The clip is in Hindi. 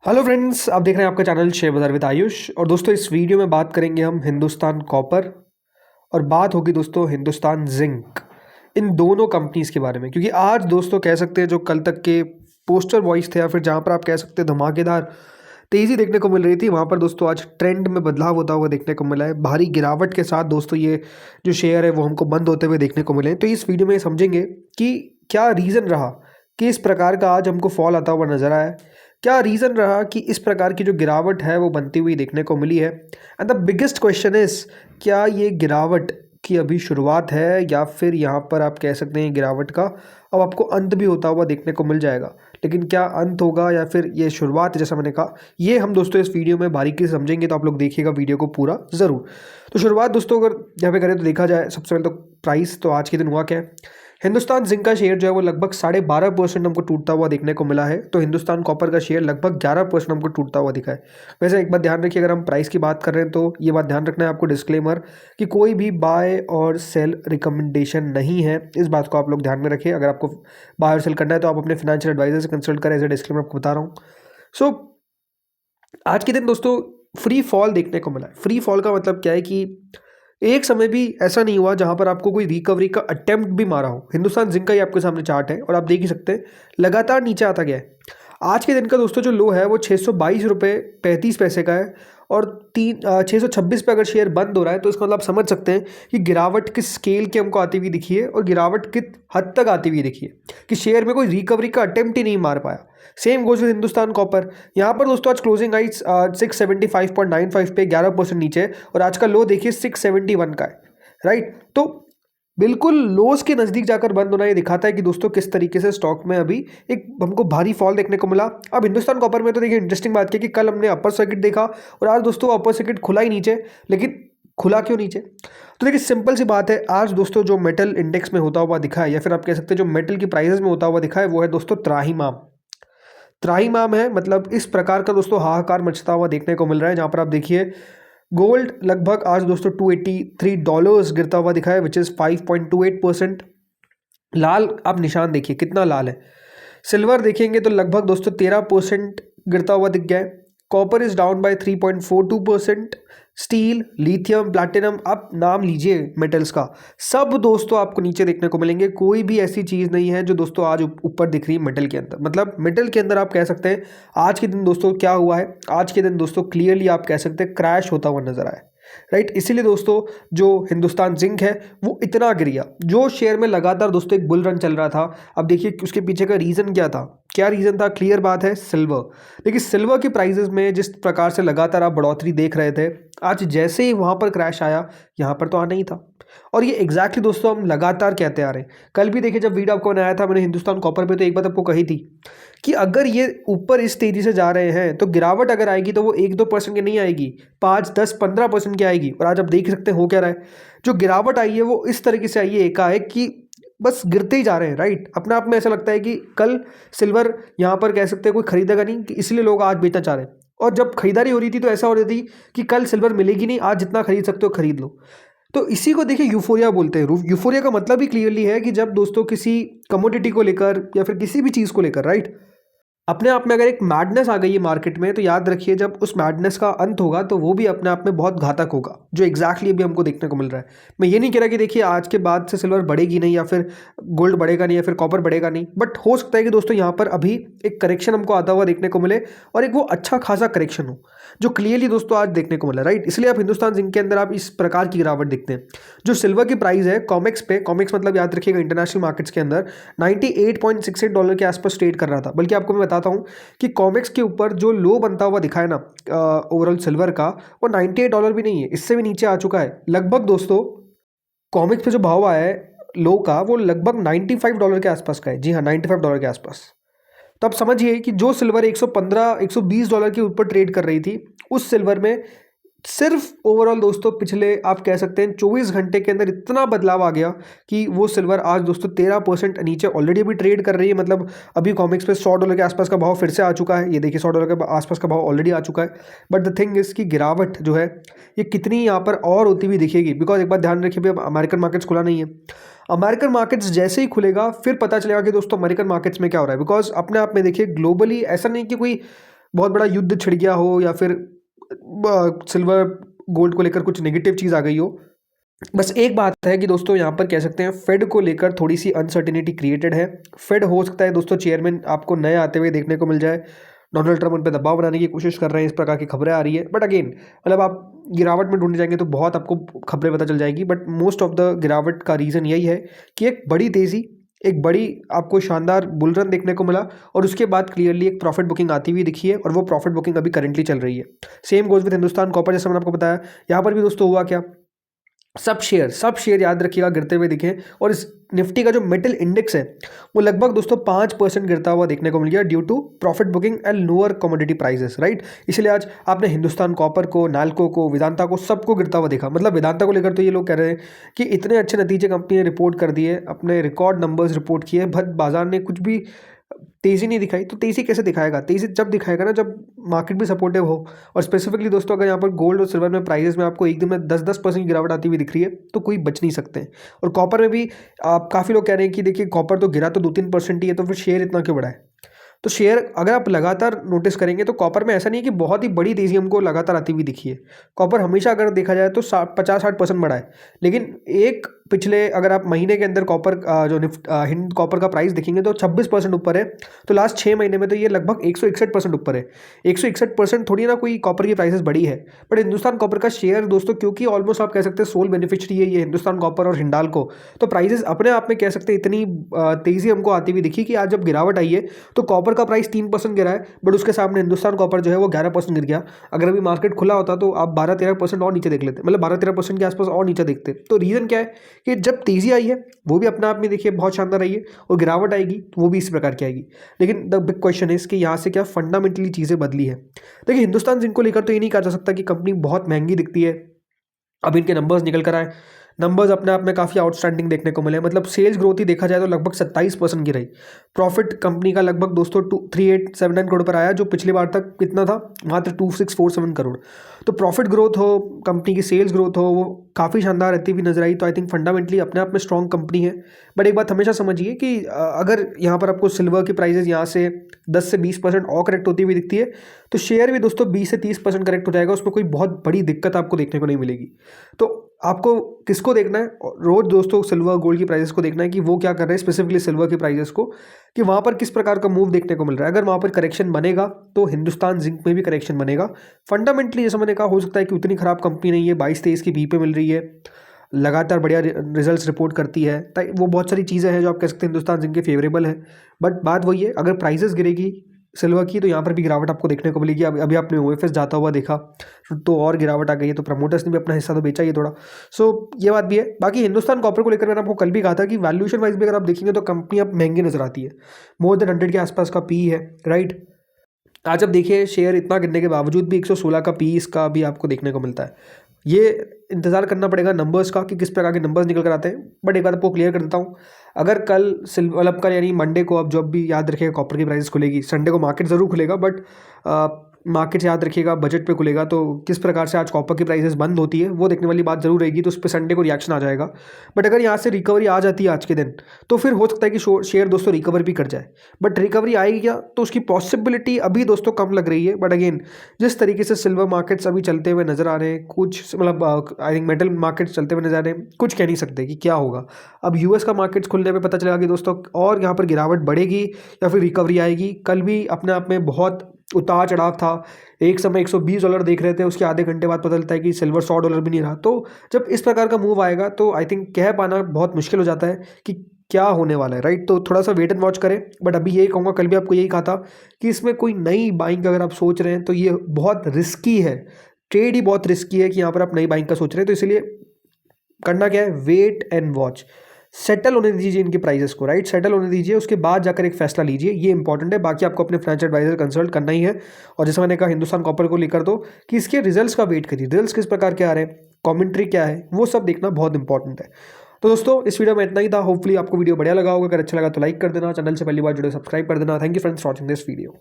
हेलो फ्रेंड्स, आप देख रहे हैं आपका चैनल शेयर बाजार विद आयुष। और दोस्तों, इस वीडियो में बात करेंगे हम हिंदुस्तान कॉपर और बात होगी दोस्तों हिंदुस्तान जिंक, इन दोनों कंपनीज के बारे में। क्योंकि आज दोस्तों कह सकते हैं जो कल तक के पोस्टर वॉइस थे या फिर जहां पर आप कह सकते हैं धमाकेदार तेज़ी देखने को मिल रही थी, वहां पर दोस्तों आज ट्रेंड में बदलाव होता हुआ देखने को मिला है। भारी गिरावट के साथ दोस्तों ये जो शेयर है वो हमको बंद होते हुए देखने को मिले हैं। तो इस वीडियो में समझेंगे कि क्या रीज़न रहा कि इस प्रकार का आज हमको फॉल आता हुआ नजर आया है, क्या रीज़न रहा कि इस प्रकार की जो गिरावट है वो बनती हुई देखने को मिली है। And the biggest question is, क्या ये गिरावट की अभी शुरुआत है या फिर यहाँ पर आप कह सकते हैं गिरावट का अब आपको अंत भी होता हुआ देखने को मिल जाएगा। लेकिन क्या अंत होगा या फिर ये शुरुआत, जैसा मैंने कहा, ये हम दोस्तों इस वीडियो में बारीकी से समझेंगे। तो आप लोग देखिएगा वीडियो को पूरा ज़रूर। तो शुरुआत दोस्तों अगर यहाँ पे करें तो देखा जाए, सबसे पहले तो प्राइस तो आज के दिन हुआ क्या है। हिंदुस्तान जिंक का शेयर जो है वो लगभग 12.5% हमको टूटता हुआ देखने को मिला है। तो हिंदुस्तान कॉपर का शेयर लगभग 11% हमको टूटता हुआ दिखा है। वैसे एक बात ध्यान रखिए, अगर हम प्राइस की बात कर रहे हैं तो ये बात ध्यान रखना है आपको, डिस्क्लेमर, कि कोई भी बाय और सेल रिकमेंडेशन नहीं है। इस बात को आप लोग ध्यान में रखिए। अगर आपको बाय और सेल करना है तो आप अपने फाइनेंशियल एडवाइजर से कंसल्ट करें। एज ए डिस्क्लेमर आपको बता रहा हूँ। सो आज के दिन दोस्तों फ्री फॉल देखने को मिला है। फ्री फॉल का मतलब क्या है कि एक समय भी ऐसा नहीं हुआ जहां पर आपको कोई रिकवरी का अटेम्प्ट भी मारा हो। हिंदुस्तान जिंक का ही आपके सामने चार्ट है और आप देख ही सकते हैं लगातार नीचे आता गया है। आज के दिन का दोस्तों जो लो है वो 622 रुपये 35 पैसे का है। और 626 पे अगर शेयर बंद हो रहा है तो इसका मतलब आप समझ सकते हैं कि गिरावट किस स्केल की हमको आती हुई दिखी है और गिरावट किस हद तक आती हुई दिखी है कि शेयर में कोई रिकवरी का अटेम्प्ट ही नहीं मार पाया। Same goes with Hindustan copper. यहाँ पर दोस्तों आज क्लोजिंग आई 675.95 पे 11% नीचे, और आज का लो देखिए 671 का है। राइट, तो बिल्कुल लोस के नज़दीक जाकर बंद होना ये दिखाता है कि दोस्तों किस तरीके से स्टॉक में अभी एक हमको भारी फॉल देखने को मिला। अब हिंदुस्तान कॉपर में तो देखिए इंटरेस्टिंग बात की कि कल हमने अपर सर्किट देखा और आज दोस्तों अपर सर्किट खुला ही नीचे। लेकिन खुला क्यों नीचे? तो देखिए सिंपल सी बात है, आज दोस्तों जो मेटल इंडेक्स में होता हुआ दिखा है या फिर आप कह सकते हैं जो मेटल की प्राइसेस में होता हुआ दिखा है वो है दोस्तों त्राहिमाम। त्राहिमाम है, मतलब इस प्रकार का दोस्तों हाहाकार मचता हुआ देखने को मिल रहा है। जहाँ पर आप देखिए गोल्ड लगभग आज दोस्तों $283 गिरता हुआ दिखा है, विच इज़ 5.28%। लाल आप निशान देखिए कितना लाल है। सिल्वर देखेंगे तो लगभग दोस्तों 13% गिरता हुआ दिख गया है। Copper is down by 3.42%। Steel, lithium, platinum, आप नाम लीजिए मेटल्स का, सब दोस्तों आपको नीचे देखने को मिलेंगे। कोई भी ऐसी चीज़ नहीं है जो दोस्तों आज ऊपर दिख रही है मेटल के अंदर। मतलब मेटल के अंदर आप कह सकते हैं आज के दिन दोस्तों क्या हुआ है, आज के दिन दोस्तों क्लियरली आप कह सकते हैं क्रैश होता हुआ नजर आया। राइट, इसीलिए दोस्तों जो हिंदुस्तान जिंक है वो इतना गिर गया। जो शेयर में लगातार दोस्तों एक बुल रन चल रहा था, अब देखिए कि उसके पीछे का रीज़न क्या था। क्या रीज़न था? क्लियर बात है, सिल्वर। देखिए सिल्वर की प्राइसेस में जिस प्रकार से लगातार आप बढ़ोतरी देख रहे थे, आज जैसे ही वहाँ पर क्रैश आया, यहाँ पर तो आना ही था। और ये एग्जैक्टली दोस्तों हम लगातार कहते आ रहे हैं। कल भी देखिए जब वीडियो आपको बनाया था मैंने हिंदुस्तान कॉपर पे, तो एक बात आपको कही थी कि अगर ये ऊपर इस तेज़ी से जा रहे हैं तो गिरावट अगर आएगी तो वो 1-2% की नहीं आएगी, 5-10-15% की आएगी। और आज आप देख सकते हैं हो क्या रहा है। जो गिरावट आई है वो इस तरीके से आई है एकाएक कि बस गिरते ही जा रहे हैं। राइट, अपने आप में ऐसा लगता है कि कल सिल्वर यहाँ पर कह सकते हैं कोई खरीदेगा नहीं, कि इसलिए लोग आज बेचना चाह रहे हैं। और जब खरीदारी हो रही थी तो ऐसा हो रही थी कि कल सिल्वर मिलेगी नहीं, आज जितना खरीद सकते हो खरीद लो। तो इसी को देखिए यूफोरिया बोलते हैं। यूफोरिया का मतलब ही क्लियरली है कि जब दोस्तों किसी कमोडिटी को लेकर या फिर किसी भी चीज़ को लेकर, राइट, अपने आप में अगर एक मैडनेस आ गई है मार्केट में, तो याद रखिए जब उस मैडनेस का अंत होगा तो वो भी अपने आप में बहुत घातक होगा, जो एग्जैक्टली अभी हमको देखने को मिल रहा है। मैं ये नहीं कह रहा कि देखिए आज के बाद से सिल्वर बढ़ेगी नहीं या फिर गोल्ड बढ़ेगा नहीं या फिर कॉपर बढ़ेगा नहीं, बट हो सकता है कि दोस्तों यहाँ पर अभी एक करेक्शन हमको आता हुआ देखने को मिले और एक वो अच्छा खासा करेक्शन हो जो क्लियरली दोस्तों आज देखने को मिला। राइट, इसलिए आप हिंदुस्तान जिंक के अंदर आप इस प्रकार की गिरावट देखते हैं। जो सिल्वर की प्राइस है कॉमेक्स पे, कॉमेक्स मतलब याद रखिएगा इंटरनेशनल मार्केट्स के अंदर $98.68 के आसपास ट्रेड कर रहा था। बल्कि आपको मैं बताता हूँ कि कॉमेक्स के ऊपर जो लो बनता हुआ दिखा है ना ओवरऑल सिल्वर का, वो $98 भी नहीं है, इससे भी नीचे आ चुका है। लगभग दोस्तों कॉमिक्स पे जो भाव आया है लो का वो लगभग $95 के आसपास का है। जी हाँ, $95 के आसपास। तो आप समझिए कि जो सिल्वर 115-120 डॉलर के ऊपर ट्रेड कर रही थी, उस सिल्वर में सिर्फ ओवरऑल दोस्तों पिछले आप कह सकते हैं 24 घंटे के अंदर इतना बदलाव आ गया कि वो सिल्वर आज दोस्तों 13% नीचे ऑलरेडी अभी ट्रेड कर रही है। मतलब अभी कॉमिक्स पे $100 के आसपास का भाव फिर से आ चुका है। ये देखिए $100 के आसपास का भाव ऑलरेडी आ चुका है। बट द थिंग इज कि गिरावट जो है ये कितनी यहाँ पर और होती हुई दिखेगी, बिकॉज एक बात ध्यान रखिए भी अब अमेरिकन मार्केट्स खुला नहीं है। अमेरिकन मार्केट्स जैसे ही खुलेगा फिर पता चलेगा कि दोस्तों अमेरिकन मार्केट्स में क्या हो रहा है। बिकॉज अपने आप में देखिए ग्लोबली ऐसा नहीं कि कोई बहुत बड़ा युद्ध छिड़ गया हो या फिर सिल्वर गोल्ड को लेकर कुछ नेगेटिव चीज़ आ गई हो। बस एक बात है कि दोस्तों यहाँ पर कह सकते हैं फेड को लेकर थोड़ी सी अनसर्टिनिटी क्रिएटेड है। फेड हो सकता है दोस्तों चेयरमैन आपको नए आते हुए देखने को मिल जाए, डोनाल्ड ट्रम्प उन पर दबाव बनाने की कोशिश कर रहे हैं, इस प्रकार की खबरें आ रही है। बट अगेन मतलब आप गिरावट में ढूंढने जाएंगे तो बहुत आपको खबरें पता चल जाएगी। बट मोस्ट ऑफ द गिरावट का रीज़न यही है कि एक बड़ी तेज़ी, एक बड़ी आपको शानदार बुल रन देखने को मिला और उसके बाद क्लियरली एक प्रॉफिट बुकिंग आती हुई दिखी है और वो प्रॉफिट बुकिंग अभी करंटली चल रही है। Same goes with Hindustan copper, जैसा मैंने आपको बताया। यहाँ पर भी दोस्तों हुआ क्या, सब शेयर याद रखिएगा गिरते हुए दिखे और इस निफ्टी का जो मेटल इंडेक्स है वो लगभग दोस्तों 5% गिरता हुआ देखने को मिल गया due to profit booking and lower commodity prices, right. इसलिए आज आपने हिंदुस्तान कॉपर को, नाल्को को, वेदांता को, सबको गिरता हुआ देखा। मतलब वेदांता को लेकर तो ये लोग कह रहे हैं कि इतने अच्छे नतीजे कंपनी ने रिपोर्ट कर दिए, अपने रिकॉर्ड नंबर्स रिपोर्ट किए, बट बाजार ने कुछ भी तेज़ी नहीं दिखाई। तो तेज़ी कैसे दिखाएगा, तेज़ी जब दिखाएगा ना जब मार्केट भी सपोर्टिव हो। और स्पेसिफिकली दोस्तों अगर यहाँ पर गोल्ड और सिल्वर में प्राइसेस में आपको एक दिन में 10% की गिरावट आती हुई दिख रही है तो कोई बच नहीं सकते हैं। और कॉपर में भी आप काफ़ी लोग कह रहे हैं कि देखिए कॉपर तो गिरा तो 2-3% ही है, तो फिर शेयर इतना क्यों बढ़ा है। तो शेयर अगर आप लगातार नोटिस करेंगे तो कॉपर में ऐसा नहीं है कि बहुत ही बड़ी तेज़ी हमको लगातार आती हुई दिखी है। कॉपर हमेशा अगर देखा जाए तो 50-60% बढ़ा है। लेकिन एक पिछले अगर आप महीने के अंदर कॉपर जो हिंद कॉपर का प्राइस देखेंगे तो 26% ऊपर है। तो लास्ट 6 महीने में तो ये लगभग 161% ऊपर है। 161% थोड़ी ना कोई कॉपर की प्राइसेस बढ़ी है। बट हिंदुस्तान कॉपर का शेयर दोस्तों, क्योंकि ऑलमोस्ट आप कह सकते हैं सोल बेनिफिशियरी है ये हिंदुस्तान कॉपर और हिंडाल्को, तो प्राइसेस अपने आप में कह सकते हैं इतनी तेज़ी हमको आती हुई दिखी कि आज जब गिरावट आई है तो कॉपर का प्राइस 3% गिरा है, बट उसके सामने हिंदुस्तान कॉपर जो है वो 11% गिर गया। अगर अभी मार्केट खुला होता तो आप 12-13% और नीचे देख लेते, मतलब 12-13% के आसपास और नीचे देखते। तो रीज़न क्या है कि जब तेज़ी आई है वो भी अपने आप में देखिए बहुत शानदार आई है और गिरावट आएगी तो वो भी इसी प्रकार की आएगी। लेकिन द बिग क्वेश्चन इज कि यहाँ से क्या फंडामेंटली चीज़ें बदली है। देखिए हिंदुस्तान जिंक को लेकर तो ये नहीं कहा जा सकता कि कंपनी बहुत महंगी दिखती है। अब इनके नंबर्स निकल कर आए, नंबर्स अपने आप में काफ़ी आउटस्टैंडिंग देखने को मिले। मतलब सेल्स ग्रोथ ही देखा जाए तो लगभग 27% की रही। प्रॉफिट कंपनी का लगभग दोस्तों 3879 करोड़ पर आया, जो पिछली बार तक कितना था, मात्र 2647 करोड़। तो प्रॉफिट ग्रोथ हो, कंपनी की सेल्स ग्रोथ हो, वो काफ़ी शानदार रहती हुई नजर आई। तो आई थिंक फंडामेंटली अपने आप में स्ट्रॉन्ग कंपनी है। बट एक बात हमेशा समझिए कि अगर यहाँ पर आपको सिल्वर की प्राइजेस यहाँ से 10 से 20% और करेक्ट होती हुई दिखती है तो शेयर भी दोस्तों 20 से 30% करेक्ट हो जाएगा, उसमें कोई बहुत बड़ी दिक्कत आपको देखने को नहीं मिलेगी। तो आपको किसको देखना है, रोज दोस्तों सिल्वर गोल्ड की प्राइसेस को देखना है कि वो क्या कर रहे हैं, स्पेसिफिकली सिल्वर की प्राइसेस को, कि वहाँ पर किस प्रकार का मूव देखने को मिल रहा है। अगर वहाँ पर करेक्शन बनेगा तो हिंदुस्तान जिंक में भी करेक्शन बनेगा। फंडामेंटली जैसा मैंने कहा, हो सकता है कि उतनी खराब कंपनी नहीं है, 22-23 की बी पे मिल रही है, लगातार बढ़िया रिजल्ट्स रिपोर्ट करती है, वो बहुत सारी चीज़ें हैं जो आप कह सकते हैं हिंदुस्तान जिंक के फेवरेबल है। बट बात वही है, अगर प्राइसेस गिरेगी सिल्वर की तो यहाँ पर भी गिरावट आपको देखने को मिलेगी। अभी आपने ओएफएस जाता हुआ देखा तो और गिरावट आ गई है, तो प्रमोटर्स ने भी अपना हिस्सा तो बेचा ही थोड़ा। सो ये बात भी है। बाकी हिंदुस्तान कॉपर को लेकर मैंने आपको कल भी कहा था कि वैल्यूएशन वाइज भी अगर आप देखेंगे तो कंपनी अब महंगी नजर आती है, मोर देन 100 के आसपास का पी है, राइट। आज अब देखिए शेयर इतना गिरने के बावजूद भी 116 का पी इसका भी आपको देखने को मिलता है। ये इंतज़ार करना पड़ेगा नंबर्स का कि किस प्रकार के नंबर्स निकल कर आते हैं। बट एक बात आपको क्लियर कर देता हूँ, अगर कल मतलब कल यानी मंडे को, अब जब भी याद रखिएगा कॉपर की प्राइस खुलेगी, संडे को मार्केट ज़रूर खुलेगा बट मार्केट याद रखिएगा बजट पे खुलेगा, तो किस प्रकार से आज कॉपर की प्राइसेस बंद होती है वो देखने वाली बात जरूर रहेगी। तो उस पर संडे को रिएक्शन आ जाएगा। बट अगर यहाँ से रिकवरी आ जाती है आज के दिन तो फिर हो सकता है कि शेयर दोस्तों रिकवर भी कर जाए। बट रिकवरी आएगी क्या, तो उसकी पॉसिबिलिटी अभी दोस्तों कम लग रही है। बट अगेन जिस तरीके से सिल्वर मार्केट्स अभी चलते हुए नजर आ रहे हैं, कुछ मतलब आई थिंक मेटल मार्केट्स चलते हुए नजर आ रहे हैं, कुछ कह नहीं सकते कि क्या होगा। अब यूएस का मार्केट्स खुलने पे पता चलेगा कि दोस्तों और यहाँ पर गिरावट बढ़ेगी या फिर रिकवरी आएगी। कल भी अपने आप में बहुत उतार चढ़ाव था, एक समय $120 देख रहे थे, उसके आधे घंटे बाद पता चलता है कि सिल्वर $100 भी नहीं रहा। तो जब इस प्रकार का मूव आएगा तो आई थिंक कह पाना बहुत मुश्किल हो जाता है कि क्या होने वाला है, राइट। तो थोड़ा सा वेट एंड वॉच करें। बट अभी यही कहूँगा, कल भी आपको यही कहा था कि इसमें कोई नई बाइंग अगर आप सोच रहे हैं तो ये बहुत रिस्की है, ट्रेड ही बहुत रिस्की है कि यहाँ पर आप नई बाइंग का सोच रहे हैं। तो इसलिए करना क्या है, वेट एंड वॉच, सेटल होने दीजिए इनके प्राइसेस को, राइट, सेटल होने दीजिए, उसके बाद जाकर एक फैसला लीजिए, ये इंपॉर्टेंट है। बाकी आपको अपने फाइनेंशियल एडवाइजर कंसल्ट करना ही है। और जैसे मैंने कहा हिंदुस्तान कॉपर को लेकर तो कि इसके रिजल्ट्स का वेट करिए, रिजल्ट्स किस प्रकार के आ रहे हैं, कमेंट्री क्या है, वो सब देखना बहुत इंपॉर्टेंट है। तो दोस्तों इस वीडियो में इतना ही था। होपफुली आपको वीडियो बढ़िया लगा होगा। अगर अच्छा लगा तो लाइक कर देना, चैनल से पहली बार जुड़े सब्सक्राइब कर देना। Thank you friends for watching this video.